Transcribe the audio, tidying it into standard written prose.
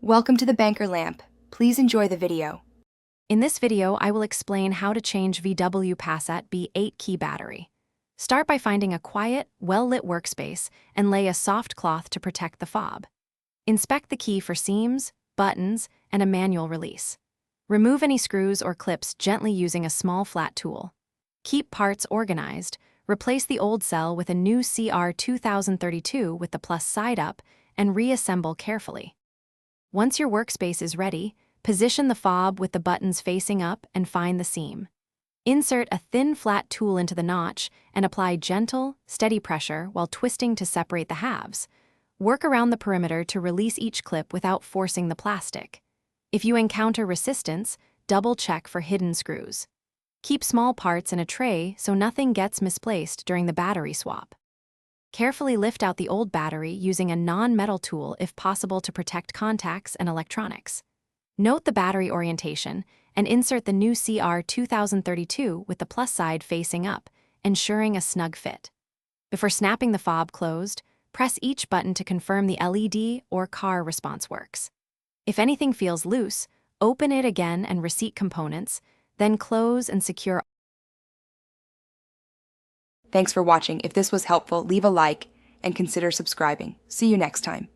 Welcome to the Banker Lamp. Please enjoy the video. In this video, I will explain how to change VW Passat B8 key battery. Start by finding a quiet, well-lit workspace and lay a soft cloth to protect the fob. Inspect the key for seams, buttons, and a manual release. Remove any screws or clips gently using a small flat tool. Keep parts organized. Replace the old cell with a new CR 2032 with the plus side up and reassemble carefully. Once your workspace is ready, position the fob with the buttons facing up and find the seam. Insert a thin, flat tool into the notch and apply gentle, steady pressure while twisting to separate the halves. Work around the perimeter to release each clip without forcing the plastic. If you encounter resistance, double-check for hidden screws. Keep small parts in a tray so nothing gets misplaced during the battery swap. Carefully lift out the old battery using a non-metal tool if possible to protect contacts and electronics. Note the battery orientation and insert the new CR 2032 with the plus side facing up, ensuring a snug fit. Before snapping the fob closed, press each button to confirm the LED or car response works. If anything feels loose, open it again and reseat components, then close and secure. Thanks for watching. If this was helpful, leave a like and consider subscribing. See you next time.